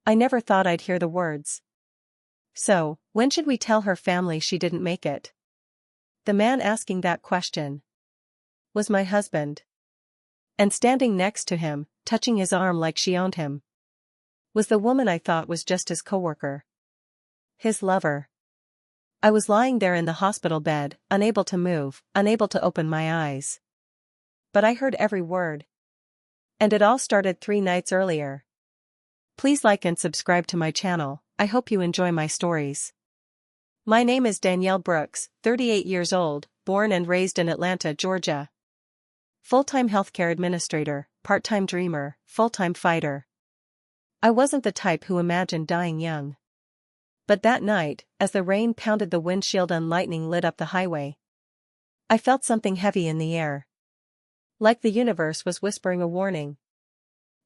I never thought I'd hear the words. So, when should we tell her family she didn't make it? The man asking that question was my husband. And standing next to him, touching his arm like she owned him, was the woman I thought was just his coworker. His lover. I was lying there in the hospital bed, unable to move, unable to open my eyes. But I heard every word. And it all started 3 nights earlier. Please like and subscribe to my channel. I hope you enjoy my stories. My name is Danielle Brooks, 38 years old, born and raised in Atlanta, Georgia. Full-time healthcare administrator, part-time dreamer, full-time fighter. I wasn't the type who imagined dying young. But that night, as the rain pounded the windshield and lightning lit up the highway, I felt something heavy in the air. Like the universe was whispering a warning.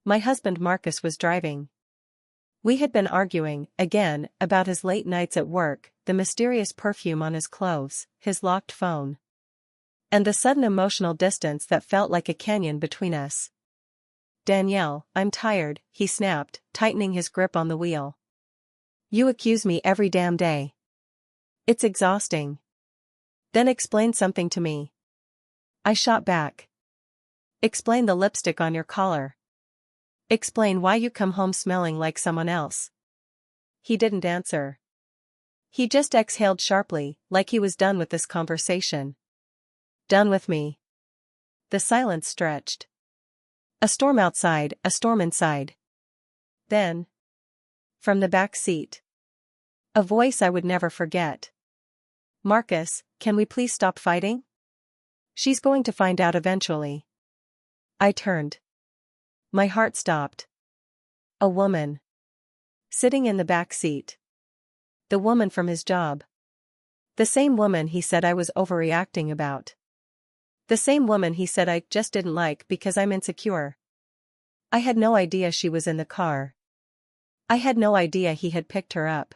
My husband Marcus was driving. We had been arguing, again, about his late nights at work, the mysterious perfume on his clothes, his locked phone, and the sudden emotional distance that felt like a canyon between us. "Danielle, I'm tired," he snapped, tightening his grip on the wheel. "You accuse me every damn day. It's exhausting. Then explain something to me." I shot back. "Explain the lipstick on your collar. Explain why you come home smelling like someone else." He didn't answer. He just exhaled sharply, like he was done with this conversation. Done with me. The silence stretched. A storm outside, a storm inside. Then, from the back seat, a voice I would never forget. "Marcus, can we please stop fighting? She's going to find out eventually." I turned. My heart stopped. A woman. Sitting in the back seat. The woman from his job. The same woman he said I was overreacting about. The same woman he said I just didn't like because I'm insecure. I had no idea she was in the car. I had no idea he had picked her up.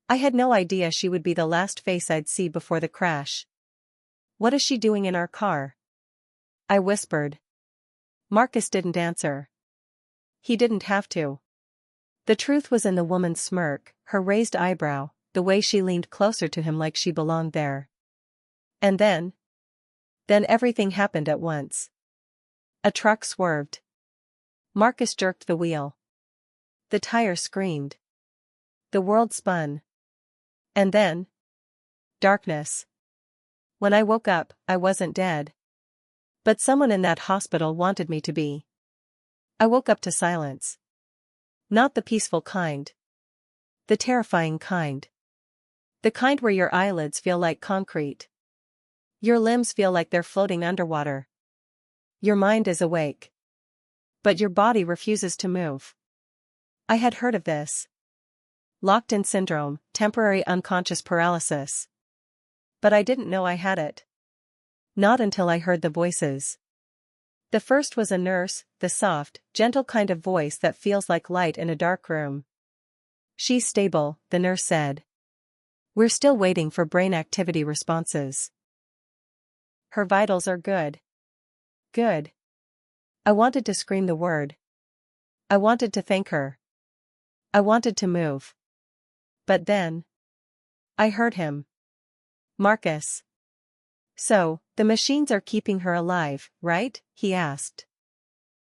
I had no idea she would be the last face I'd see before the crash. "What is she doing in our car?" I whispered. Marcus didn't answer. He didn't have to. The truth was in the woman's smirk, her raised eyebrow, the way she leaned closer to him like she belonged there. And then everything happened at once. A truck swerved. Marcus jerked the wheel. The tire screamed. The world spun. And then, darkness. When I woke up, I wasn't dead. But someone in that hospital wanted me to be. I woke up to silence. Not the peaceful kind. The terrifying kind. The kind where your eyelids feel like concrete. Your limbs feel like they're floating underwater. Your mind is awake, but your body refuses to move. I had heard of this. Locked-in syndrome, temporary unconscious paralysis. But I didn't know I had it. Not until I heard the voices. The first was a nurse, the soft, gentle kind of voice that feels like light in a dark room. "She's stable," the nurse said. "We're still waiting for brain activity responses. Her vitals are good." Good. I wanted to scream the word. I wanted to thank her. I wanted to move. But then I heard him. "Marcus. So, the machines are keeping her alive, right?" he asked.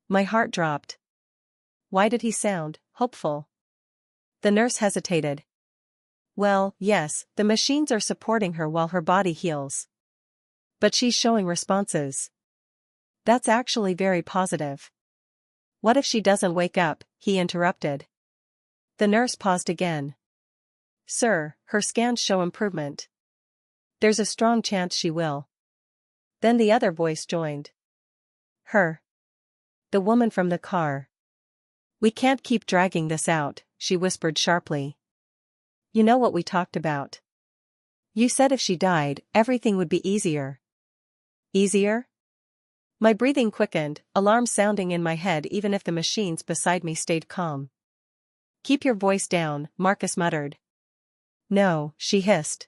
My heart dropped. Why did he sound hopeful? The nurse hesitated. "Well, yes, the machines are supporting her while her body heals. But she's showing responses. That's actually very positive." "What if she doesn't wake up?" he interrupted. The nurse paused again. "Sir, her scans show improvement. There's a strong chance she will." Then the other voice joined. Her. The woman from the car. "We can't keep dragging this out," she whispered sharply. "You know what we talked about. You said if she died, everything would be easier." Easier? My breathing quickened, alarms sounding in my head even if the machines beside me stayed calm. "Keep your voice down," Marcus muttered. "No," she hissed.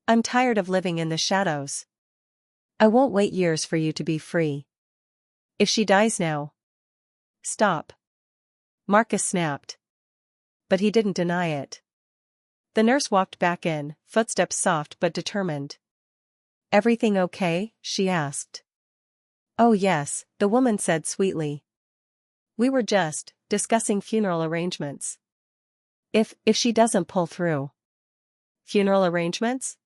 "I'm tired of living in the shadows. I won't wait years for you to be free. If she dies now." "Stop." Marcus snapped. But he didn't deny it. The nurse walked back in, footsteps soft but determined. "Everything okay?" she asked. "Oh yes," the woman said sweetly. "We were just discussing funeral arrangements. If she doesn't pull through." "Funeral arrangements?"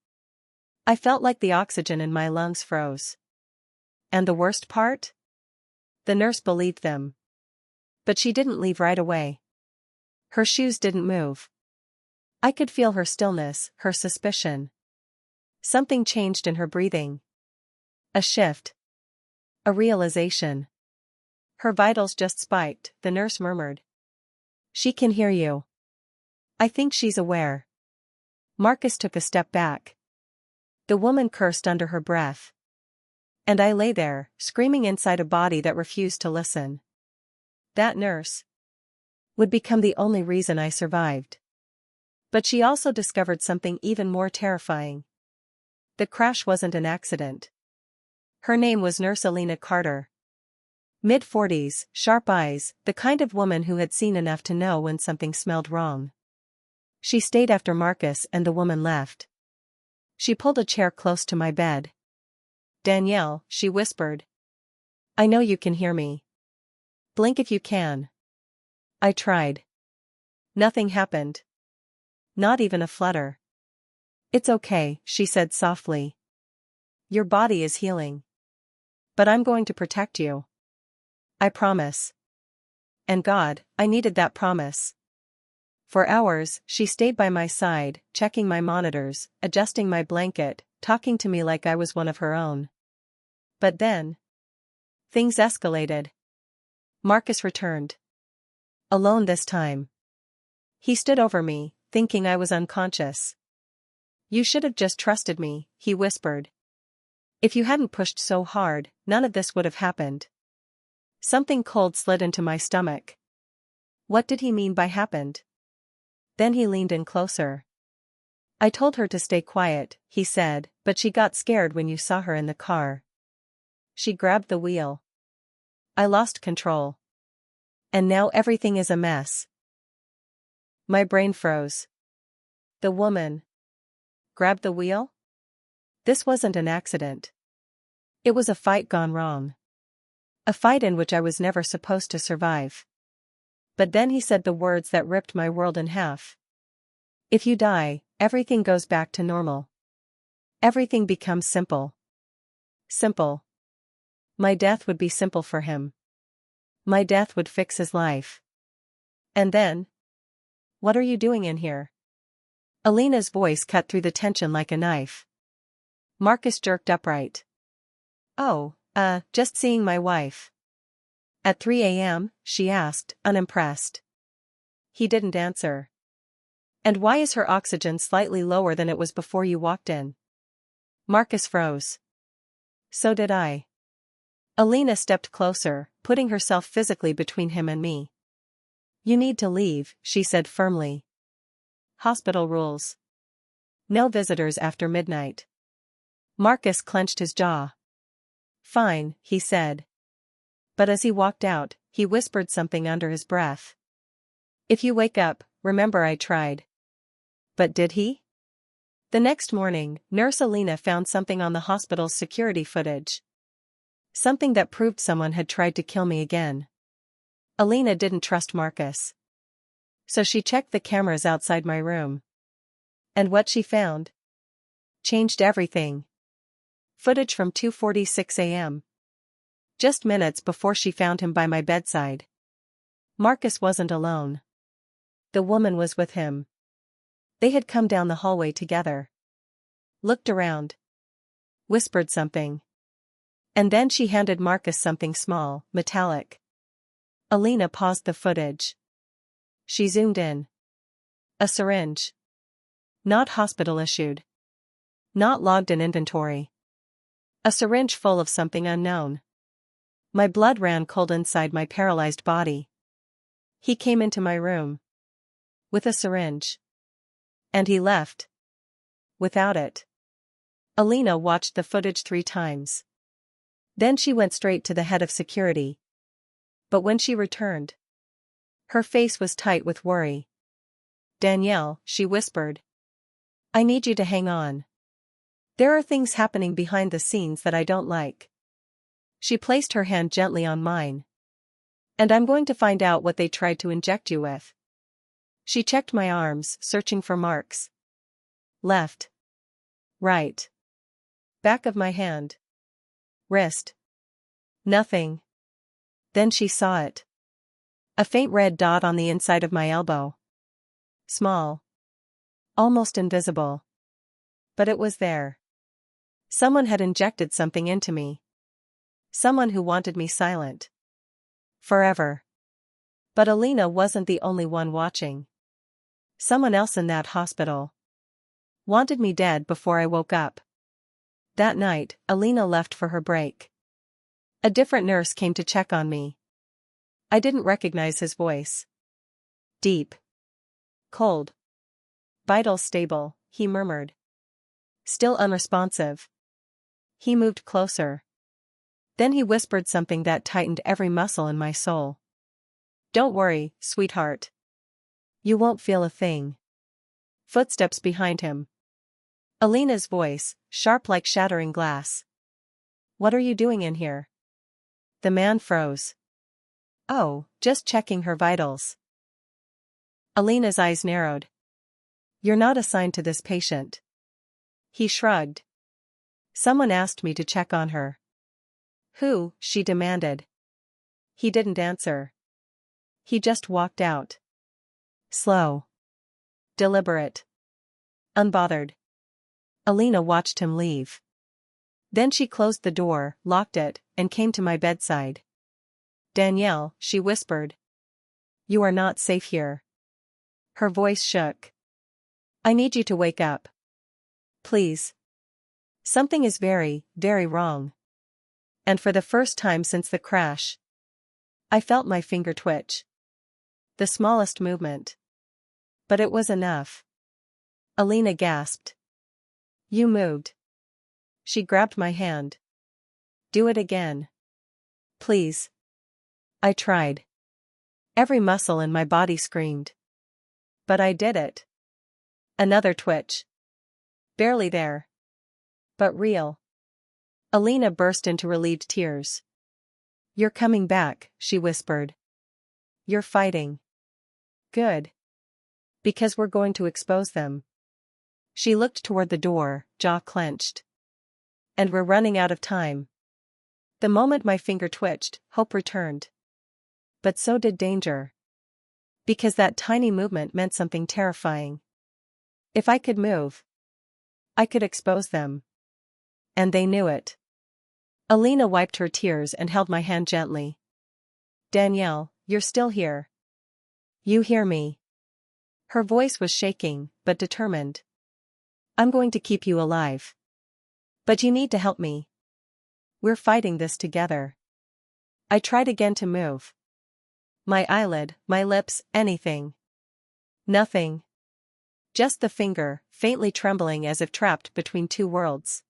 I felt like the oxygen in my lungs froze. "And the worst part?" "The nurse believed them. But she didn't leave right away. Her shoes didn't move." I could feel her stillness, her suspicion. Something changed in her breathing. A shift. A realization. "Her vitals just spiked," the nurse murmured. "She can hear you. I think she's aware." Marcus took a step back. The woman cursed under her breath. And I lay there, screaming inside a body that refused to listen. That nurse would become the only reason I survived. But she also discovered something even more terrifying. The crash wasn't an accident. Her name was Nurse Alina Carter. Mid-40s, sharp eyes, the kind of woman who had seen enough to know when something smelled wrong. She stayed after Marcus and the woman left. She pulled a chair close to my bed. "Danielle," she whispered. "I know you can hear me. Blink if you can." I tried. Nothing happened. Not even a flutter. "It's okay," she said softly. "Your body is healing. But I'm going to protect you. I promise." And God, I needed that promise. For hours, she stayed by my side, checking my monitors, adjusting my blanket, talking to me like I was one of her own. But then, things escalated. Marcus returned. Alone this time. He stood over me, thinking I was unconscious. "You should have just trusted me," he whispered. "If you hadn't pushed so hard, none of this would have happened." Something cold slid into my stomach. What did he mean by happened? Then he leaned in closer. "I told her to stay quiet," he said, "but she got scared when you saw her in the car. She grabbed the wheel. I lost control. And now everything is a mess." My brain froze. The woman grabbed the wheel? This wasn't an accident. It was a fight gone wrong. A fight in which I was never supposed to survive. But then he said the words that ripped my world in half. "If you die, everything goes back to normal. Everything becomes simple." Simple. My death would be simple for him. My death would fix his life. And then? "What are you doing in here?" Alina's voice cut through the tension like a knife. Marcus jerked upright. "Oh, just seeing my wife." "At 3 a.m., she asked, unimpressed. He didn't answer. "And why is her oxygen slightly lower than it was before you walked in?" Marcus froze. So did I. Alina stepped closer, putting herself physically between him and me. "You need to leave," she said firmly. "Hospital rules. No visitors after midnight." Marcus clenched his jaw. "Fine," he said. But as he walked out, he whispered something under his breath. "If you wake up, remember I tried." But did he? The next morning, Nurse Alina found something on the hospital's security footage. Something that proved someone had tried to kill me again. Alina didn't trust Marcus. So she checked the cameras outside my room. And what she found changed everything. Footage from 2:46 a.m. Just minutes before she found him by my bedside. Marcus wasn't alone. The woman was with him. They had come down the hallway together. Looked around. Whispered something. And then she handed Marcus something small, metallic. Alina paused the footage. She zoomed in. A syringe. Not hospital issued. Not logged in inventory. A syringe full of something unknown. My blood ran cold inside my paralyzed body. He came into my room. With a syringe. And he left. Without it. Alina watched the footage 3 times. Then she went straight to the head of security. But when she returned, her face was tight with worry. Danielle, she whispered. I need you to hang on. There are things happening behind the scenes that I don't like. She placed her hand gently on mine. And I'm going to find out what they tried to inject you with. She checked my arms, searching for marks. Left. Right. Back of my hand. Wrist. Nothing. Then she saw it. A faint red dot on the inside of my elbow. Small. Almost invisible. But it was there. Someone had injected something into me. Someone who wanted me silent. Forever. But Alina wasn't the only one watching. Someone else in that hospital wanted me dead before I woke up. That night, Alina left for her break. A different nurse came to check on me. I didn't recognize his voice. Deep. Cold. Vitals stable, he murmured. Still unresponsive. He moved closer. Then he whispered something that tightened every muscle in my soul. Don't worry, sweetheart. You won't feel a thing. Footsteps behind him. Alina's voice, sharp like shattering glass. What are you doing in here? The man froze. Oh, just checking her vitals. Alina's eyes narrowed. You're not assigned to this patient. He shrugged. Someone asked me to check on her. Who? She demanded. He didn't answer. He just walked out. Slow. Deliberate. Unbothered. Alina watched him leave. Then she closed the door, locked it, and came to my bedside. Danielle, she whispered. You are not safe here. Her voice shook. I need you to wake up. Please. Something is very, very wrong. And for the first time since the crash, I felt my finger twitch. The smallest movement. But it was enough. Alina gasped. You moved. She grabbed my hand. Do it again. Please. I tried. Every muscle in my body screamed. But I did it. Another twitch. Barely there. But real. Alina burst into relieved tears. You're coming back, she whispered. You're fighting. Good. Because we're going to expose them. She looked toward the door, jaw clenched. And we're running out of time. The moment my finger twitched, hope returned. But so did danger. Because that tiny movement meant something terrifying. If I could move, I could expose them. And they knew it. Alina wiped her tears and held my hand gently. Danielle, you're still here. You hear me. Her voice was shaking, but determined. I'm going to keep you alive. But you need to help me. We're fighting this together. I tried again to move. My eyelid, my lips, anything. Nothing. Just the finger, faintly trembling as if trapped between two worlds.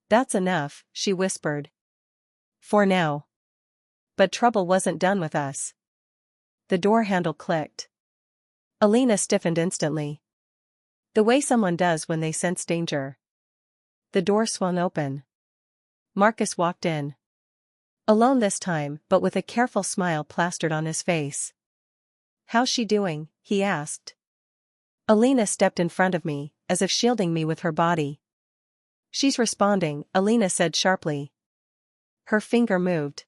That's enough, she whispered. For now. But trouble wasn't done with us. The door handle clicked. Alina stiffened instantly. The way someone does when they sense danger. The door swung open. Marcus walked in. Alone this time, but with a careful smile plastered on his face. How's she doing? He asked. Alina stepped in front of me, as if shielding me with her body. She's responding, Alina said sharply. Her finger moved.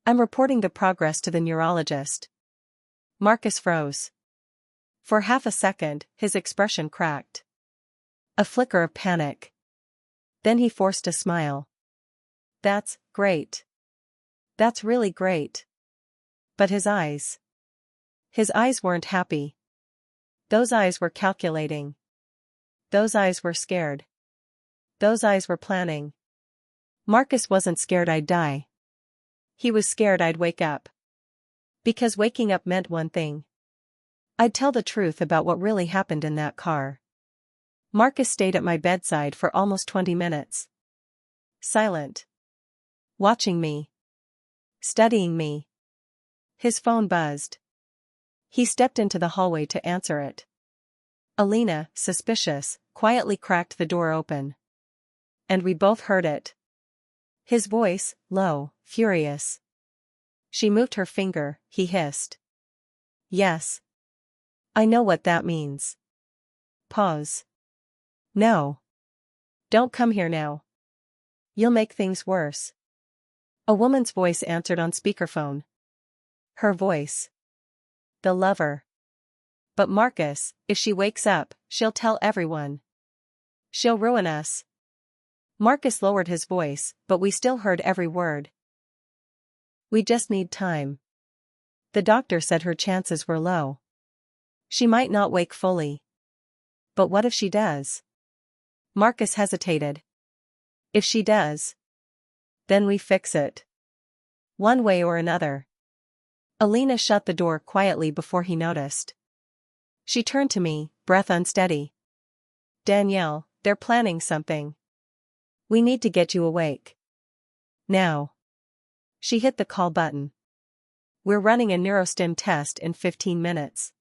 I'm reporting the progress to the neurologist. Marcus froze. For half a second, his expression cracked. A flicker of panic. Then he forced a smile. That's great. That's really great. But his eyes. His eyes weren't happy. Those eyes were calculating. Those eyes were scared. Those eyes were planning. Marcus wasn't scared I'd die. He was scared I'd wake up. Because waking up meant one thing. I'd tell the truth about what really happened in that car. Marcus stayed at my bedside for almost 20 minutes. Silent. Watching me. Studying me. His phone buzzed. He stepped into the hallway to answer it. Alina, suspicious, quietly cracked the door open. And we both heard it. His voice, low, furious. She moved her finger, he hissed. Yes. I know what that means. Pause. No. Don't come here now. You'll make things worse. A woman's voice answered on speakerphone. Her voice. The lover. But Marcus, if she wakes up, she'll tell everyone. She'll ruin us. Marcus lowered his voice, but we still heard every word. We just need time. The doctor said her chances were low. She might not wake fully. But what if she does? Marcus hesitated. If she does, then we fix it. One way or another. Alina shut the door quietly before he noticed. She turned to me, breath unsteady. Danielle, they're planning something. We need to get you awake. Now. She hit the call button. We're running a neurostim test in 15 minutes.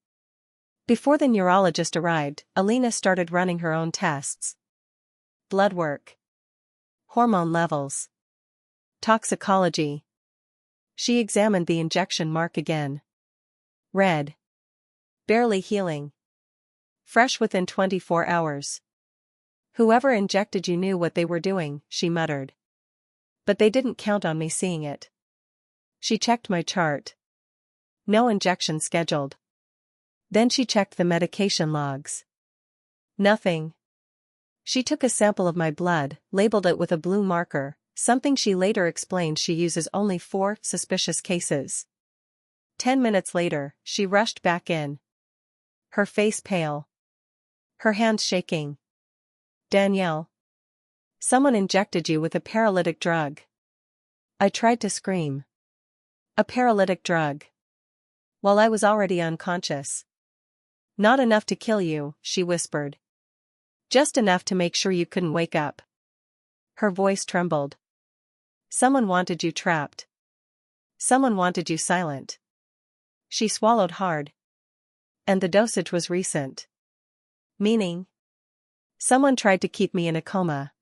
Before the neurologist arrived, Alina started running her own tests. Blood work. Hormone levels. Toxicology. She examined the injection mark again. Red. Barely healing. Fresh within 24 hours. Whoever injected you knew what they were doing, she muttered. But they didn't count on me seeing it. She checked my chart. No injection scheduled. Then she checked the medication logs. Nothing. She took a sample of my blood, labeled it with a blue marker, something she later explained she uses only for suspicious cases. 10 minutes later, she rushed back in. Her face pale. Her hands shaking. Danielle. Someone injected you with a paralytic drug. I tried to scream. A paralytic drug. While I was already unconscious. Not enough to kill you, she whispered. Just enough to make sure you couldn't wake up. Her voice trembled. Someone wanted you trapped. Someone wanted you silent. She swallowed hard. And the dosage was recent. Meaning? Someone tried to keep me in a coma.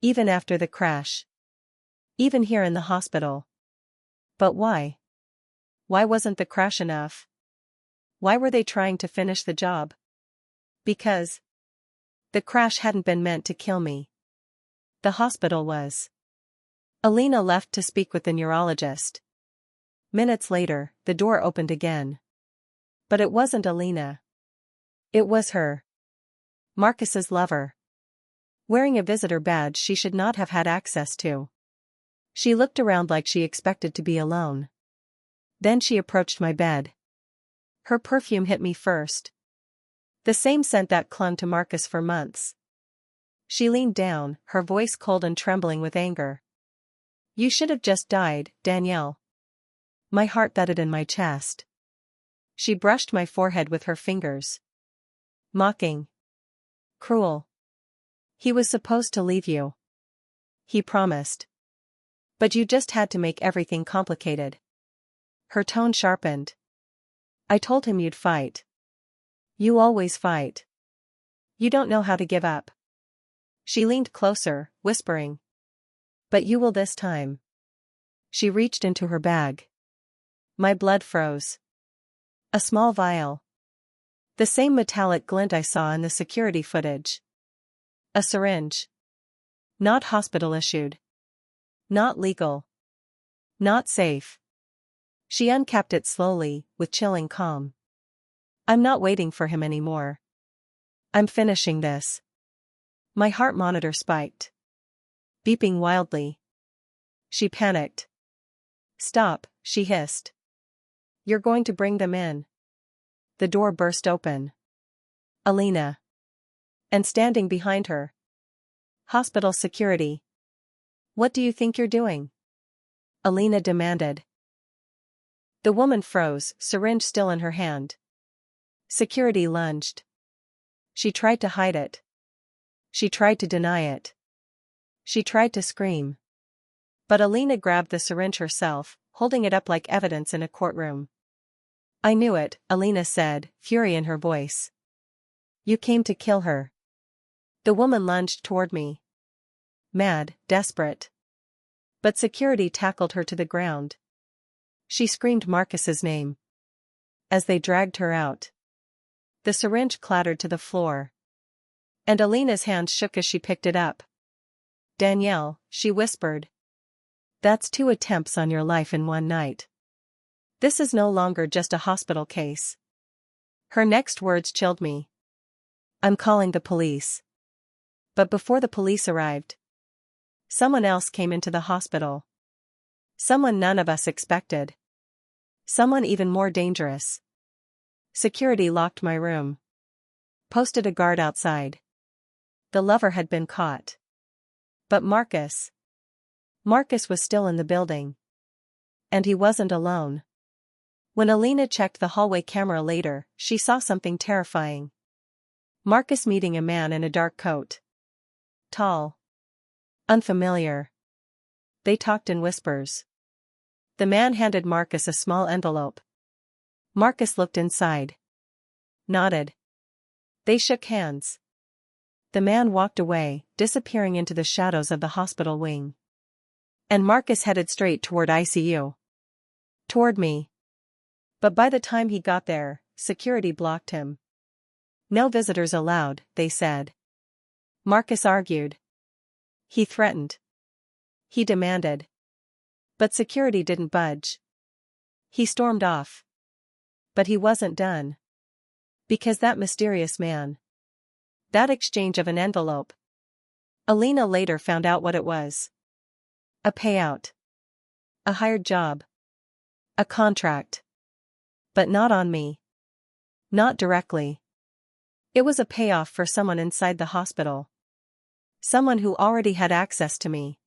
Even after the crash. Even here in the hospital. But why? Why wasn't the crash enough? Why were they trying to finish the job? Because the crash hadn't been meant to kill me. The hospital was. Alina left to speak with the neurologist. Minutes later, the door opened again. But it wasn't Alina. It was her. Marcus's lover. Wearing a visitor badge she should not have had access to. She looked around like she expected to be alone. Then she approached my bed. Her perfume hit me first. The same scent that clung to Marcus for months. She leaned down, her voice cold and trembling with anger. You should have just died, Danielle. My heart thudded in my chest. She brushed my forehead with her fingers. Mocking. Cruel. He was supposed to leave you. He promised. But you just had to make everything complicated. Her tone sharpened. I told him you'd fight. You always fight. You don't know how to give up. She leaned closer, whispering. But you will this time. She reached into her bag. My blood froze. A small vial. The same metallic glint I saw in the security footage. A syringe. Not hospital issued. Not legal. Not safe. She uncapped it slowly, with chilling calm. I'm not waiting for him anymore. I'm finishing this. My heart monitor spiked. Beeping wildly. She panicked. Stop, she hissed. You're going to bring them in. The door burst open. Alina. And standing behind her. Hospital security. What do you think you're doing? Alina demanded. The woman froze, syringe still in her hand. Security lunged. She tried to hide it. She tried to deny it. She tried to scream. But Alina grabbed the syringe herself, holding it up like evidence in a courtroom. I knew it, Alina said, fury in her voice. You came to kill her. The woman lunged toward me. Mad, desperate. But security tackled her to the ground. She screamed Marcus's name. As they dragged her out, the syringe clattered to the floor. And Alina's hand shook as she picked it up. Danielle, she whispered. That's 2 attempts on your life in one night. This is no longer just a hospital case. Her next words chilled me. I'm calling the police. But before the police arrived, someone else came into the hospital. Someone none of us expected. Someone even more dangerous. Security locked my room. Posted a guard outside. The lover had been caught. But Marcus was still in the building. And he wasn't alone. When Alina checked the hallway camera later, she saw something terrifying. Marcus meeting a man in a dark coat. Tall. Unfamiliar. They talked in whispers. The man handed Marcus a small envelope. Marcus looked inside. Nodded. They shook hands. The man walked away, disappearing into the shadows of the hospital wing. And Marcus headed straight toward ICU. Toward me. But by the time he got there, security blocked him. No visitors allowed, they said. Marcus argued. He threatened. He demanded. But security didn't budge. He stormed off. But he wasn't done. Because that mysterious man. That exchange of an envelope. Alina later found out what it was. A payout. A hired job. A contract. But not on me. Not directly. It was a payoff for someone inside the hospital. Someone who already had access to me.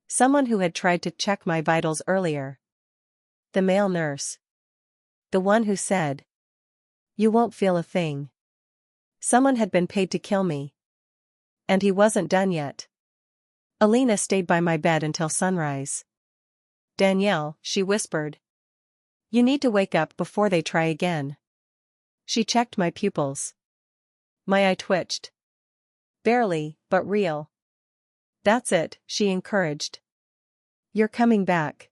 Someone who had tried to check my vitals earlier. The male nurse. The one who said, "You won't feel a thing." Someone had been paid to kill me. And he wasn't done yet. Alina stayed by my bed until sunrise. Danielle, she whispered. You need to wake up before they try again. She checked my pupils. My eye twitched. Barely, but real. That's it, she encouraged. You're coming back.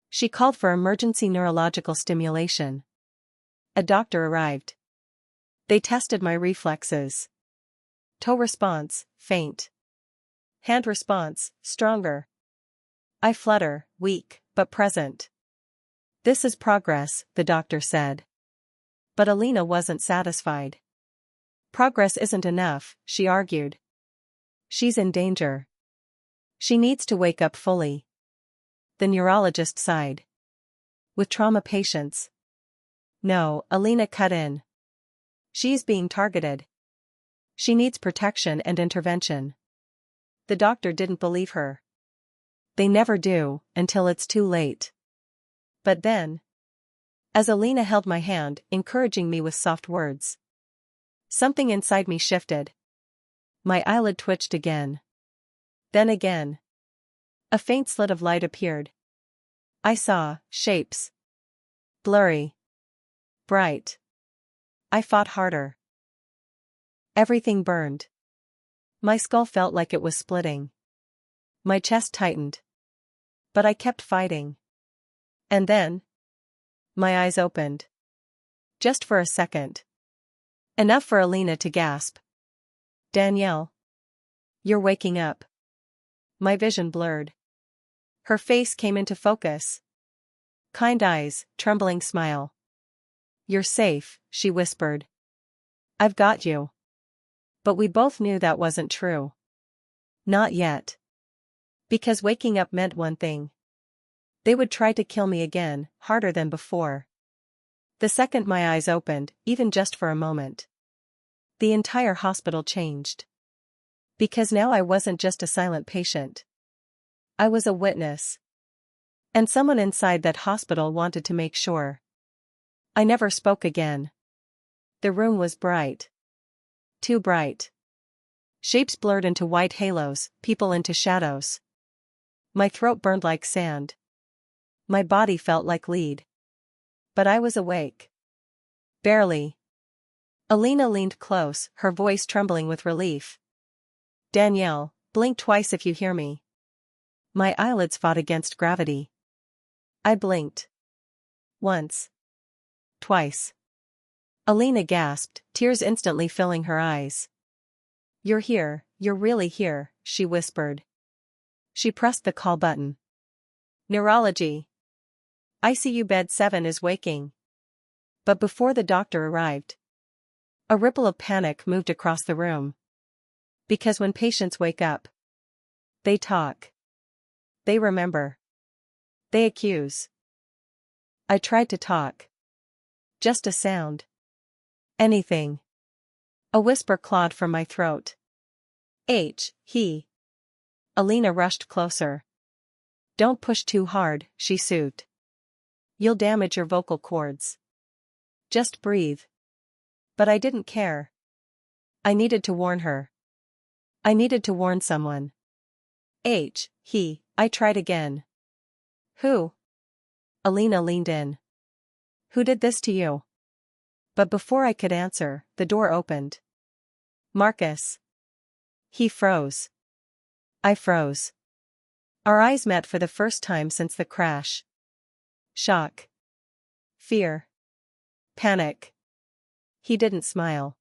She called for emergency neurological stimulation. A doctor arrived. They tested my reflexes. Toe response, faint. Hand response, stronger. Eye flutter, weak, but present. This is progress, the doctor said. But Alina wasn't satisfied. Progress isn't enough, she argued. She's in danger. She needs to wake up fully. The neurologist sighed. With trauma patients. No, Alina cut in. She's being targeted. She needs protection and intervention. The doctor didn't believe her. They never do, until it's too late. But then, as Alina held my hand, encouraging me with soft words, something inside me shifted. My eyelid twitched again. Then again. A faint slit of light appeared. I saw shapes. Blurry. Bright. I fought harder. Everything burned. My skull felt like it was splitting. My chest tightened. But I kept fighting. And then, my eyes opened. Just for a second. Enough for Alina to gasp. Danielle. You're waking up. My vision blurred. Her face came into focus. Kind eyes, trembling smile. You're safe, she whispered. I've got you. But we both knew that wasn't true. Not yet. Because waking up meant one thing. They would try to kill me again, harder than before. The second my eyes opened, even just for a moment, the entire hospital changed. Because now I wasn't just a silent patient. I was a witness. And someone inside that hospital wanted to make sure. I never spoke again. The room was bright. Too bright. Shapes blurred into white halos, people into shadows. My throat burned like sand. My body felt like lead. But I was awake. Barely. Alina leaned close, her voice trembling with relief. Danielle, blink twice if you hear me. My eyelids fought against gravity. I blinked. Once. Twice. Alina gasped, tears instantly filling her eyes. You're here, you're really here, she whispered. She pressed the call button. Neurology. ICU bed 7 is waking. But before the doctor arrived, a ripple of panic moved across the room. Because when patients wake up, they talk. They remember. They accuse. I tried to talk. Just a sound. Anything. A whisper clawed from my throat. He. Alina rushed closer. Don't push too hard, she soothed. You'll damage your vocal cords. Just breathe. But I didn't care. I needed to warn her. I needed to warn someone. I tried again. Who? Alina leaned in. Who did this to you? But before I could answer, the door opened. Marcus. He froze. I froze. Our eyes met for the first time since the crash. Shock. Fear. Panic. He didn't smile.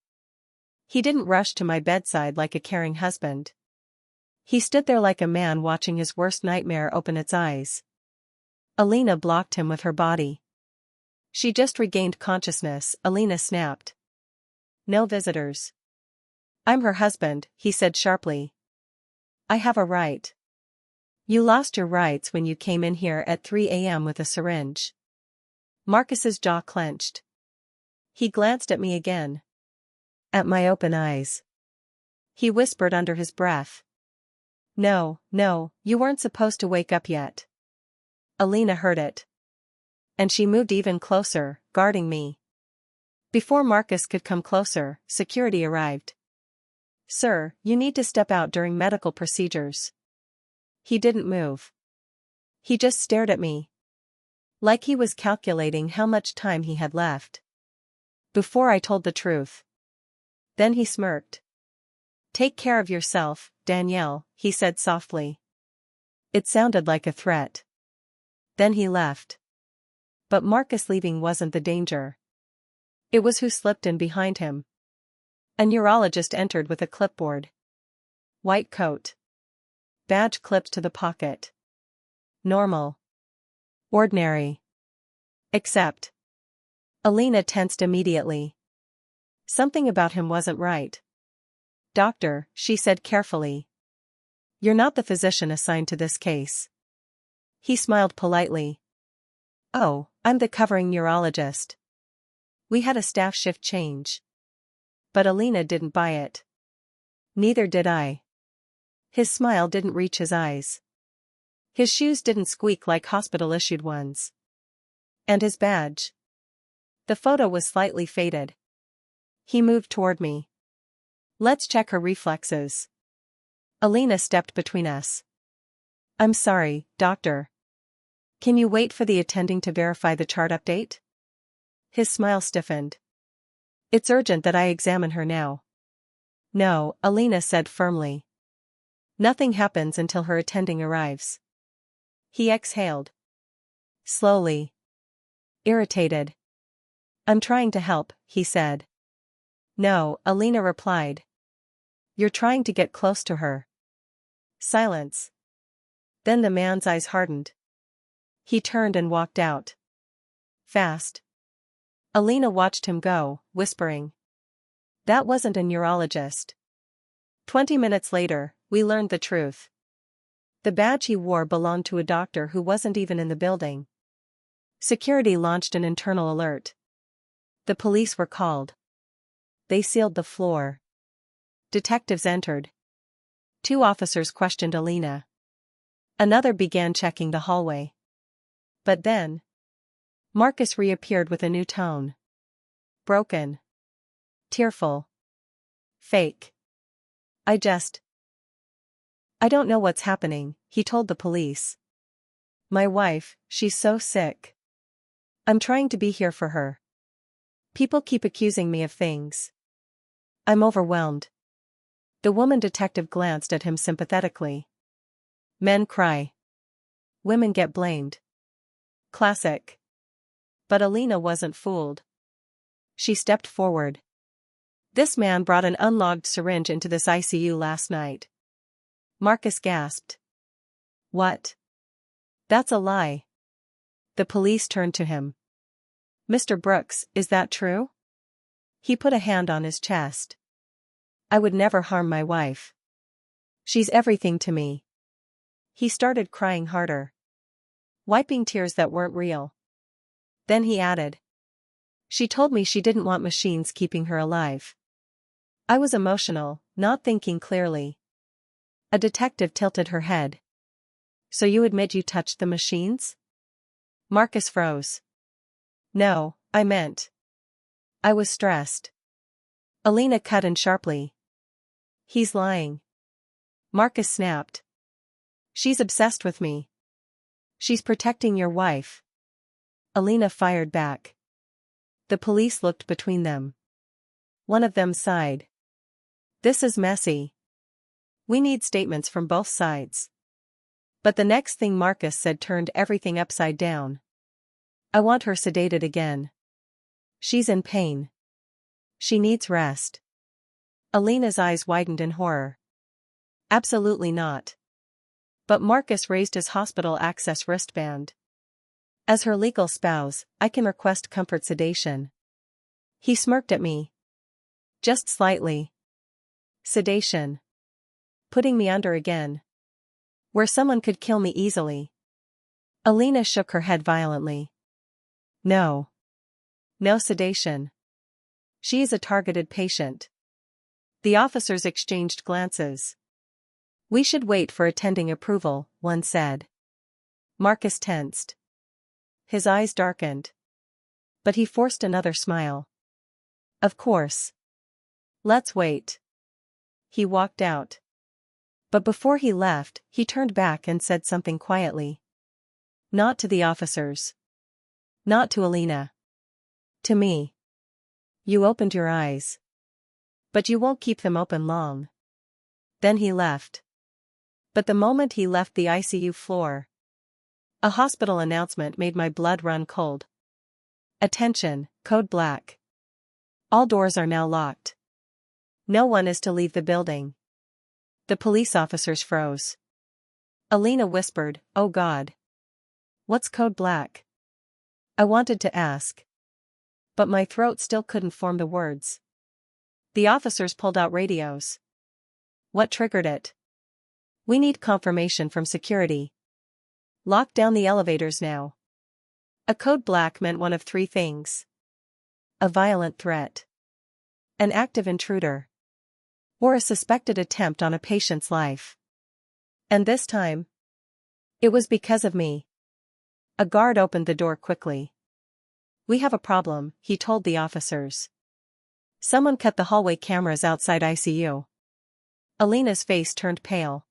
He didn't rush to my bedside like a caring husband. He stood there like a man watching his worst nightmare open its eyes. Alina blocked him with her body. She just regained consciousness, Alina snapped. No visitors. I'm her husband, he said sharply. I have a right. You lost your rights when you came in here at 3 a.m. with a syringe. Marcus's jaw clenched. He glanced at me again. At my open eyes. He whispered under his breath. No, you weren't supposed to wake up yet. Alina heard it. And she moved even closer, guarding me. Before Marcus could come closer, security arrived. Sir, you need to step out during medical procedures. He didn't move. He just stared at me. Like he was calculating how much time he had left. Before I told the truth. Then he smirked. Take care of yourself, Danielle, he said softly. It sounded like a threat. Then he left. But Marcus leaving wasn't the danger. It was who slipped in behind him. A neurologist entered with a clipboard. White coat. Badge clipped to the pocket. Normal. Ordinary. Except. Alina tensed immediately. Something about him wasn't right. Doctor, she said carefully. You're not the physician assigned to this case. He smiled politely. Oh, I'm the covering neurologist. We had a staff shift change. But Alina didn't buy it. Neither did I. His smile didn't reach his eyes. His shoes didn't squeak like hospital-issued ones. And his badge. The photo was slightly faded. He moved toward me. Let's check her reflexes. Alina stepped between us. I'm sorry, doctor. Can you wait for the attending to verify the chart update? His smile stiffened. It's urgent that I examine her now. No, Alina said firmly. Nothing happens until her attending arrives. He exhaled. Slowly. Irritated. I'm trying to help, he said. No, Alina replied. You're trying to get close to her. Silence. Then the man's eyes hardened. He turned and walked out. Fast. Alina watched him go, whispering. That wasn't a neurologist. 20 minutes later, we learned the truth. The badge he wore belonged to a doctor who wasn't even in the building. Security launched an internal alert. The police were called. They sealed the floor. Detectives entered. 2 officers questioned Alina. Another began checking the hallway. But then, Marcus reappeared with a new tone. Broken. Tearful. Fake. I don't know what's happening, he told the police. My wife, she's so sick. I'm trying to be here for her. People keep accusing me of things. I'm overwhelmed. The woman detective glanced at him sympathetically. Men cry. Women get blamed. Classic. But Alina wasn't fooled. She stepped forward. This man brought an unlogged syringe into this ICU last night. Marcus gasped. What? That's a lie. The police turned to him. Mr. Brooks, is that true? He put a hand on his chest. I would never harm my wife. She's everything to me. He started crying harder, wiping tears that weren't real. Then he added. She told me she didn't want machines keeping her alive. I was emotional, not thinking clearly. A detective tilted her head. So you admit you touched the machines? Marcus froze. No, I meant. I was stressed. Alina cut in sharply. He's lying. Marcus snapped. She's obsessed with me. She's protecting your wife. Alina fired back. The police looked between them. One of them sighed. This is messy. We need statements from both sides. But the next thing Marcus said turned everything upside down. I want her sedated again. She's in pain. She needs rest. Alina's eyes widened in horror. Absolutely not. But Marcus raised his hospital access wristband. As her legal spouse, I can request comfort sedation. He smirked at me. Just slightly. Sedation. Putting me under again. Where someone could kill me easily. Alina shook her head violently. No. No sedation. She is a targeted patient. The officers exchanged glances. We should wait for attending approval, one said. Marcus tensed. His eyes darkened. But he forced another smile. Of course. Let's wait. He walked out. But before he left, he turned back and said something quietly. Not to the officers. Not to Alina. To me. You opened your eyes. But you won't keep them open long. Then he left. But the moment he left the ICU floor, a hospital announcement made my blood run cold. Attention, Code Black. All doors are now locked. No one is to leave the building. The police officers froze. Alina whispered, "Oh God. What's Code Black?" I wanted to ask. But my throat still couldn't form the words. The officers pulled out radios. What triggered it? We need confirmation from security. Lock down the elevators now. A Code Black meant one of three things. A violent threat. An active intruder. Or a suspected attempt on a patient's life. And this time, it was because of me. A guard opened the door quickly. We have a problem, he told the officers. Someone cut the hallway cameras outside ICU. Alina's face turned pale.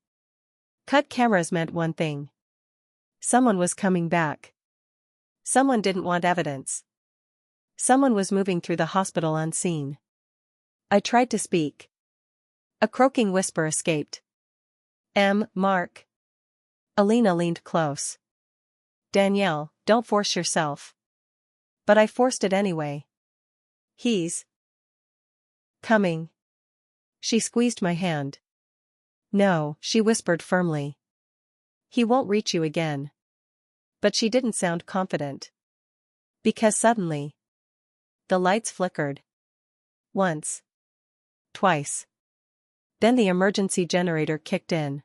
Cut cameras meant one thing. Someone was coming back. Someone didn't want evidence. Someone was moving through the hospital unseen. I tried to speak. A croaking whisper escaped. Mark. Alina leaned close. Danielle, don't force yourself. But I forced it anyway. He's coming. She squeezed my hand. No, she whispered firmly. He won't reach you again. But she didn't sound confident. Because suddenly, the lights flickered. Once. Twice. Then the emergency generator kicked in.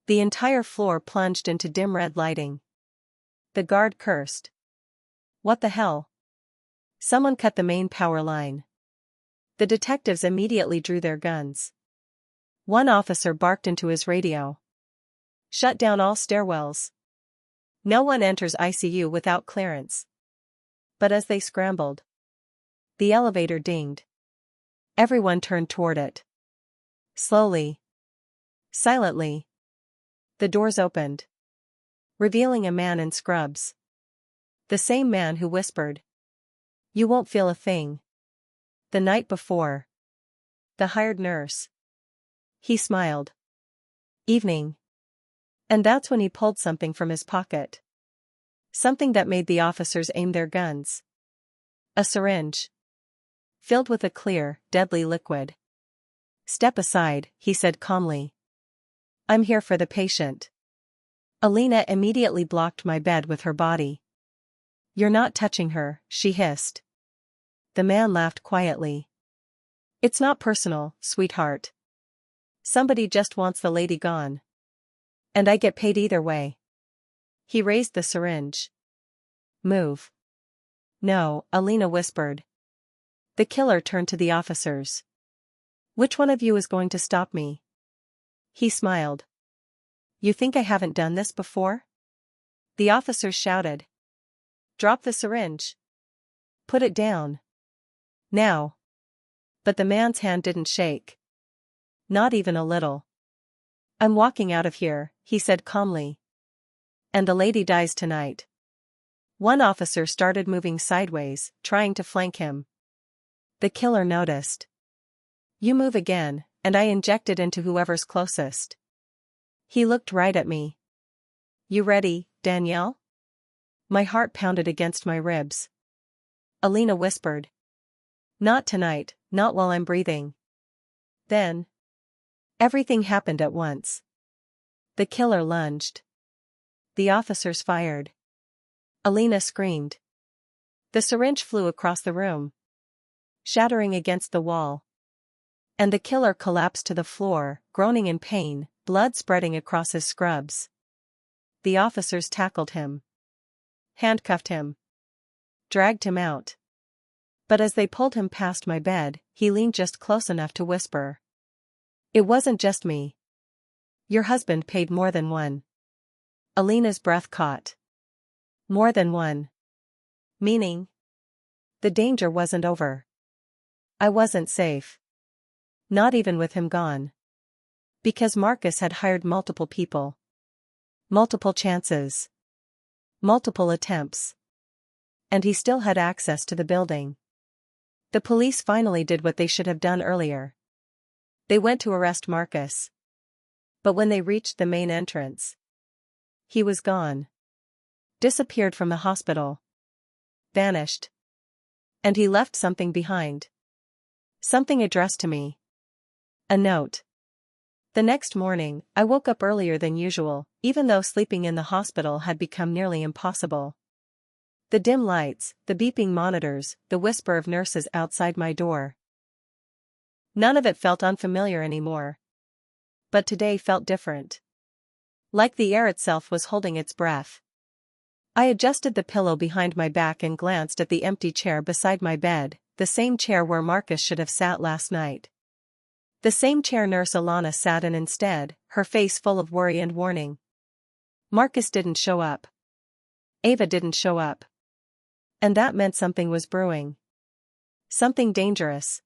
The entire floor plunged into dim red lighting. The guard cursed. What the hell? Someone cut the main power line. The detectives immediately drew their guns. One officer barked into his radio. Shut down all stairwells. No one enters ICU without clearance. But as they scrambled, the elevator dinged. Everyone turned toward it. Slowly. Silently. The doors opened. Revealing a man in scrubs. The same man who whispered. You won't feel a thing. The night before. The hired nurse. He smiled. Evening. And that's when he pulled something from his pocket. Something that made the officers aim their guns. A syringe. Filled with a clear, deadly liquid. Step aside, he said calmly. I'm here for the patient. Alina immediately blocked my bed with her body. You're not touching her, she hissed. The man laughed quietly. It's not personal, sweetheart. Somebody just wants the lady gone. And I get paid either way. He raised the syringe. Move. No, Alina whispered. The killer turned to the officers. Which one of you is going to stop me? He smiled. You think I haven't done this before? The officers shouted. Drop the syringe. Put it down. Now. But the man's hand didn't shake. Not even a little. I'm walking out of here, he said calmly. And the lady dies tonight. One officer started moving sideways, trying to flank him. The killer noticed. You move again, and I inject it into whoever's closest. He looked right at me. You ready, Danielle? My heart pounded against my ribs. Alina whispered. Not tonight, not while I'm breathing. Then. Everything happened at once. The killer lunged. The officers fired. Alina screamed. The syringe flew across the room, shattering against the wall. And the killer collapsed to the floor, groaning in pain, blood spreading across his scrubs. The officers tackled him. Handcuffed him. Dragged him out. But as they pulled him past my bed, he leaned just close enough to whisper. It wasn't just me. Your husband paid more than one. Alina's breath caught. More than one. Meaning? The danger wasn't over. I wasn't safe. Not even with him gone. Because Marcus had hired multiple people. Multiple chances. Multiple attempts. And he still had access to the building. The police finally did what they should have done earlier. They went to arrest Marcus. But when they reached the main entrance, he was gone. Disappeared from the hospital. Vanished. And he left something behind. Something addressed to me. A note. The next morning, I woke up earlier than usual, even though sleeping in the hospital had become nearly impossible. The dim lights, the beeping monitors, the whisper of nurses outside my door. None of it felt unfamiliar anymore. But today felt different. Like the air itself was holding its breath. I adjusted the pillow behind my back and glanced at the empty chair beside my bed, the same chair where Marcus should have sat last night. The same chair Nurse Alana sat in instead, her face full of worry and warning. Marcus didn't show up. Ava didn't show up. And that meant something was brewing. Something dangerous.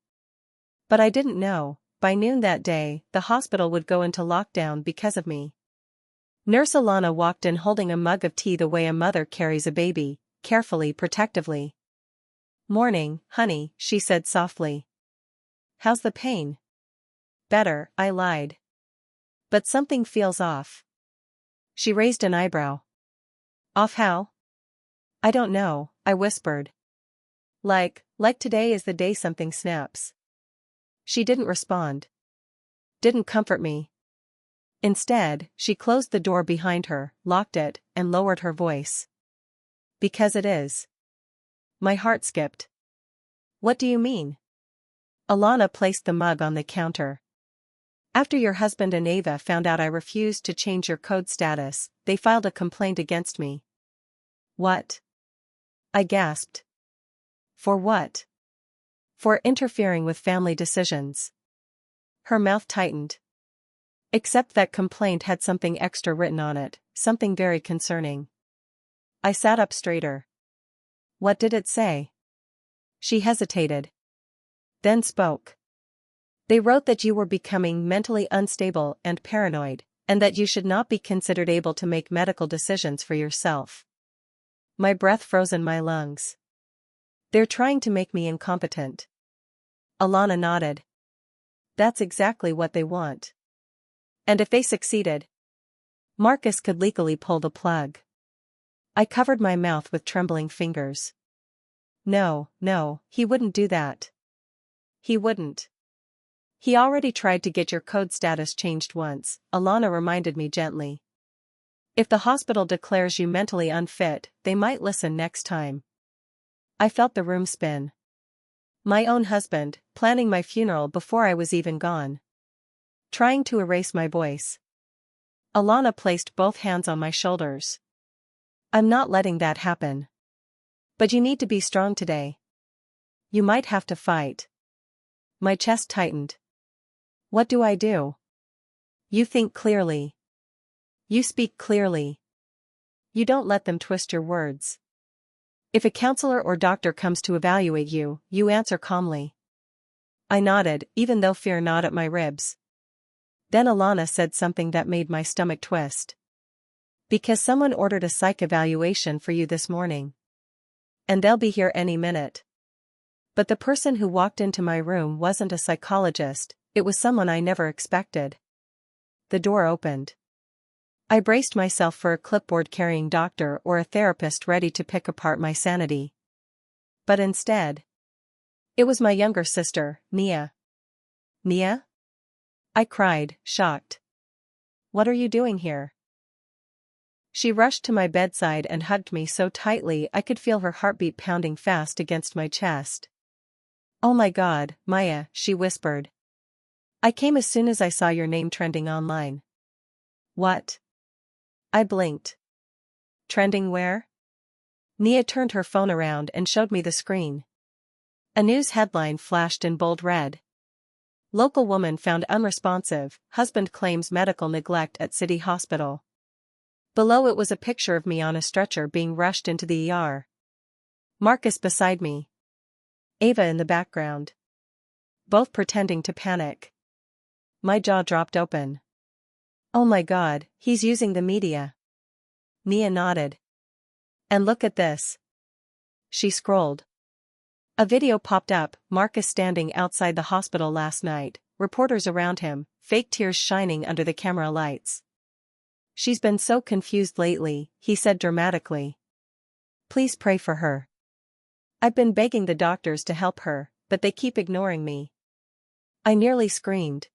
But I didn't know, by noon that day, the hospital would go into lockdown because of me. Nurse Alana walked in holding a mug of tea the way a mother carries a baby, carefully, protectively. Morning, honey, she said softly. How's the pain? Better, I lied. But something feels off. She raised an eyebrow. Off how? I don't know, I whispered. Like today is the day something snaps. She didn't respond. Didn't comfort me. Instead, she closed the door behind her, locked it, and lowered her voice. Because it is. My heart skipped. What do you mean? Alana placed the mug on the counter. After your husband and Ava found out I refused to change your code status, they filed a complaint against me. What? I gasped. For what? For interfering with family decisions. Her mouth tightened. Except that complaint had something extra written on it, something very concerning. I sat up straighter. What did it say? She hesitated. Then spoke. They wrote that you were becoming mentally unstable and paranoid, and that you should not be considered able to make medical decisions for yourself. My breath froze in my lungs. They're trying to make me incompetent. Alana nodded. That's exactly what they want. And if they succeeded, Marcus could legally pull the plug. I covered my mouth with trembling fingers. No, no, he wouldn't do that. He wouldn't. He already tried to get your code status changed once, Alana reminded me gently. If the hospital declares you mentally unfit, they might listen next time. I felt the room spin. My own husband, planning my funeral before I was even gone. Trying to erase my voice. Alana placed both hands on my shoulders. I'm not letting that happen. But you need to be strong today. You might have to fight. My chest tightened. What do I do? You think clearly. You speak clearly. You don't let them twist your words. If a counselor or doctor comes to evaluate you, you answer calmly. I nodded, even though fear gnawed at my ribs. Then Alana said something that made my stomach twist. Because someone ordered a psych evaluation for you this morning. And they'll be here any minute. But the person who walked into my room wasn't a psychologist, it was someone I never expected. The door opened. I braced myself for a clipboard-carrying doctor or a therapist ready to pick apart my sanity. But instead, it was my younger sister, Nia. Nia? I cried, shocked. What are you doing here? She rushed to my bedside and hugged me so tightly I could feel her heartbeat pounding fast against my chest. Oh my God, Maya, she whispered. I came as soon as I saw your name trending online. What? I blinked. Trending where? Nia turned her phone around and showed me the screen. A news headline flashed in bold red. Local woman found unresponsive, husband claims medical neglect at city hospital. Below it was a picture of me on a stretcher being rushed into the ER. Marcus beside me. Ava in the background. Both pretending to panic. My jaw dropped open. Oh my God, he's using the media. Nia nodded. And look at this. She scrolled. A video popped up, Marcus standing outside the hospital last night, reporters around him, fake tears shining under the camera lights. She's been so confused lately, he said dramatically. Please pray for her. I've been begging the doctors to help her, but they keep ignoring me. I nearly screamed.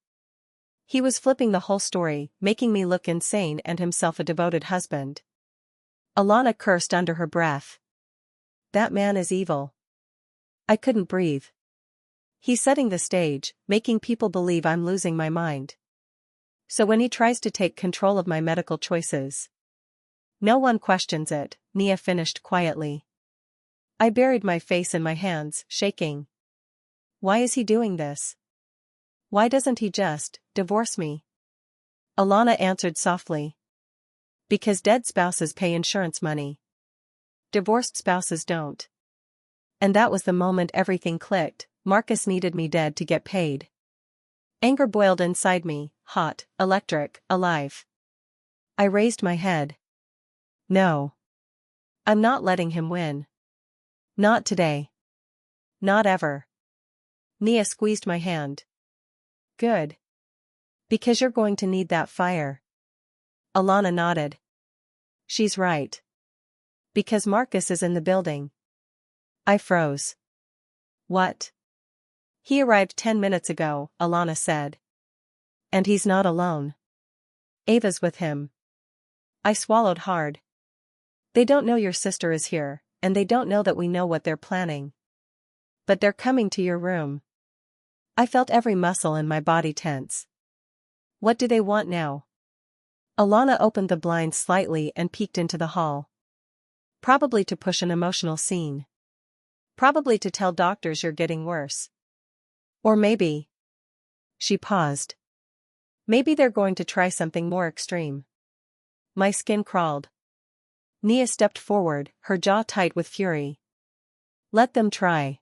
He was flipping the whole story, making me look insane and himself a devoted husband. Alana cursed under her breath. That man is evil. I couldn't breathe. He's setting the stage, making people believe I'm losing my mind. So when he tries to take control of my medical choices, no one questions it, Nia finished quietly. I buried my face in my hands, shaking. Why is he doing this? Why doesn't he just divorce me? Alana answered softly. Because dead spouses pay insurance money. Divorced spouses don't. And that was the moment everything clicked. Marcus needed me dead to get paid. Anger boiled inside me, hot, electric, alive. I raised my head. No. I'm not letting him win. Not today. Not ever. Nia squeezed my hand. Good. Because you're going to need that fire. Alana nodded. She's right. Because Marcus is in the building. I froze. What? He arrived 10 minutes ago, Alana said. And he's not alone. Ava's with him. I swallowed hard. They don't know your sister is here, and they don't know that we know what they're planning. But they're coming to your room. I felt every muscle in my body tense. What do they want now? Alana opened the blinds slightly and peeked into the hall. Probably to push an emotional scene. Probably to tell doctors you're getting worse. Or maybe. She paused. Maybe they're going to try something more extreme. My skin crawled. Nia stepped forward, her jaw tight with fury. Let them try.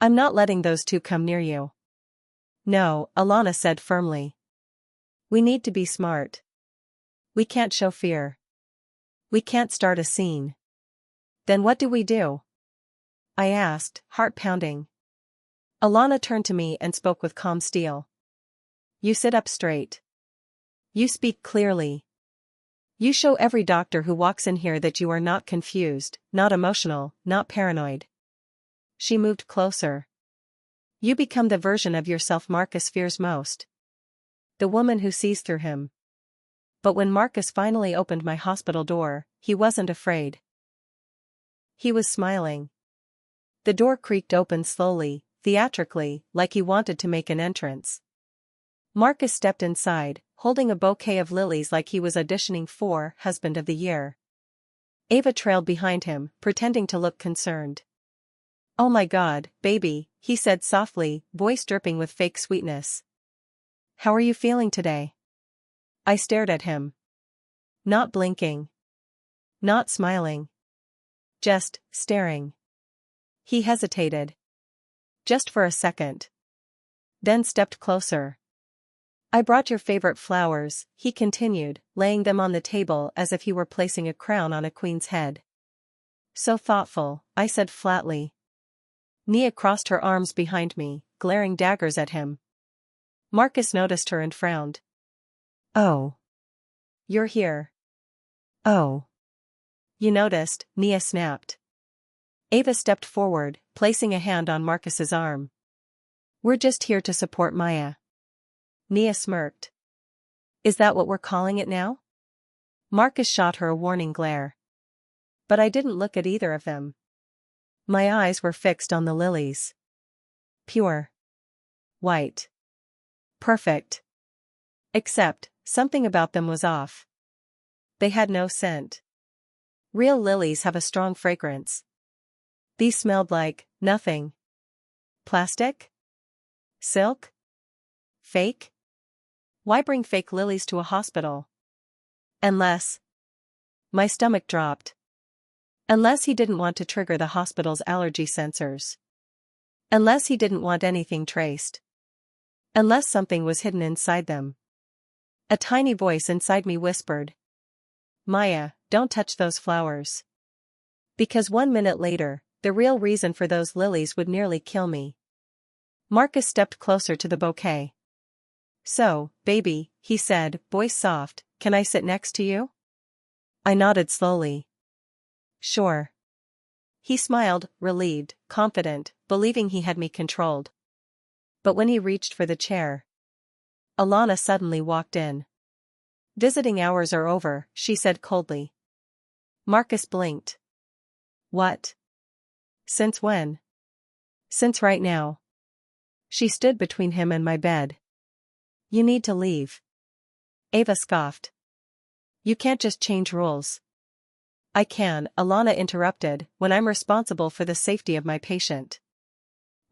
I'm not letting those two come near you. No, Alana said firmly. We need to be smart. We can't show fear. We can't start a scene. Then what do we do? I asked, heart pounding. Alana turned to me and spoke with calm steel. You sit up straight. You speak clearly. You show every doctor who walks in here that you are not confused, not emotional, not paranoid. She moved closer. You become the version of yourself Marcus fears most. The woman who sees through him. But when Marcus finally opened my hospital door, he wasn't afraid. He was smiling. The door creaked open slowly, theatrically, like he wanted to make an entrance. Marcus stepped inside, holding a bouquet of lilies like he was auditioning for Husband of the Year. Ava trailed behind him, pretending to look concerned. "Oh my God, baby," he said softly, voice dripping with fake sweetness. "How are you feeling today?" I stared at him. Not blinking. Not smiling. Just staring. He hesitated. Just for a second. Then stepped closer. "I brought your favorite flowers," he continued, laying them on the table as if he were placing a crown on a queen's head. "So thoughtful," I said flatly. Nia crossed her arms behind me, glaring daggers at him. Marcus noticed her and frowned. "Oh. You're here. Oh. You noticed," Nia snapped. Ava stepped forward, placing a hand on Marcus's arm. "We're just here to support Maya." Nia smirked. "Is that what we're calling it now?" Marcus shot her a warning glare. But I didn't look at either of them. My eyes were fixed on the lilies. Pure. White. Perfect. Except, something about them was off. They had no scent. Real lilies have a strong fragrance. These smelled like nothing. Plastic? Silk? Fake? Why bring fake lilies to a hospital? Unless. My stomach dropped. Unless he didn't want to trigger the hospital's allergy sensors. Unless he didn't want anything traced. Unless something was hidden inside them. A tiny voice inside me whispered, "Maya, don't touch those flowers." Because 1 minute later, the real reason for those lilies would nearly kill me. Marcus stepped closer to the bouquet. "So, baby," he said, voice soft, "can I sit next to you?" I nodded slowly. "Sure." He smiled, relieved, confident, believing he had me controlled. But when he reached for the chair, Alana suddenly walked in. "Visiting hours are over," she said coldly. Marcus blinked. "What? Since when?" "Since right now." She stood between him and my bed. "You need to leave." Ava scoffed. "You can't just change rules." "I can," Alana interrupted, "when I'm responsible for the safety of my patient."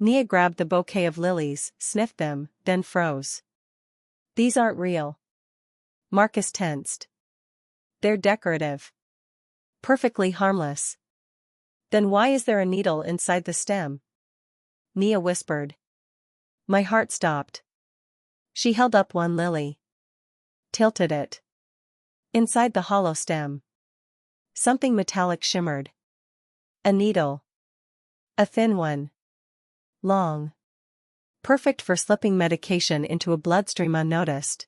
Nia grabbed the bouquet of lilies, sniffed them, then froze. "These aren't real." Marcus tensed. "They're decorative. Perfectly harmless." "Then why is there a needle inside the stem?" Nia whispered. My heart stopped. She held up one lily. Tilted it. Inside the hollow stem. Something metallic shimmered. A needle. A thin one. Long. Perfect for slipping medication into a bloodstream unnoticed.